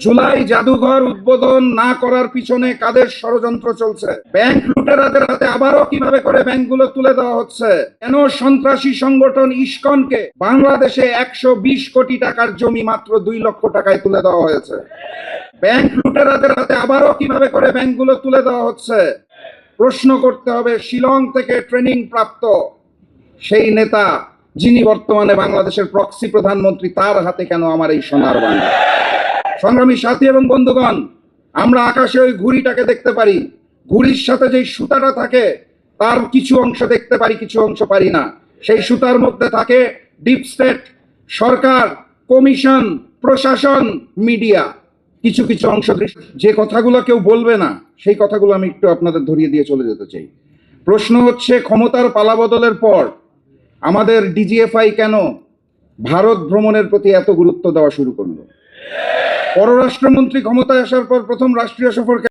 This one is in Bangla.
জুলাই জাদুঘর উদ্বোধন না করার পিছনে কাদের ষড়যন্ত্র চলছে? ব্যাংক লুটেরাদের হাতে আবারও কিভাবে করে ব্যাংকগুলো তুলে দেওয়া হচ্ছে? কেন সন্ত্রাসী সংগঠন ইসকনকে বাংলাদেশে 120 কোটি টাকার জমি মাত্র 2 লক্ষ টাকায় তুলে দেওয়া হয়েছে? ব্যাংক লুটেরাদের হাতে আবারও কিভাবে করে ব্যাংকগুলো তুলে দেওয়া হচ্ছে? প্রশ্ন করতে হবে শিলং থেকে ট্রেনিং প্রাপ্ত সেই নেতা, যিনি বর্তমানে বাংলাদেশের প্রক্সি প্রধানমন্ত্রী, তার হাতে কেন আমার এই সোনার বাংলা? সংগ্রামী সাথী এবং বন্ধুগণ, আমরা আকাশে ওই ঘুড়িটাকে দেখতে পারি, ঘুড়ির সাথে যে সুতাটা থাকে তার কিছু অংশ দেখতে পারি, কিছু অংশ পারি না। সেই সুতার মধ্যে থাকে ডিপ স্টেট, সরকার, কমিশন, প্রশাসন, মিডিয়া। কিছু কিছু অংশ যে কথাগুলো কেউ বলবে না, সেই কথাগুলো আমি একটু আপনাদের ধরিয়ে দিয়ে চলে যেতে চাই। প্রশ্ন হচ্ছে, ক্ষমতার পালাবদলের পর আমাদের ডিজিএফআই কেন ভারত ভ্রমণের প্রতি এত গুরুত্ব দেওয়া শুরু করলো? পররাষ্ট্রমন্ত্রী ক্ষমতায় আসার পর প্রথম রাষ্ট্রীয় সফর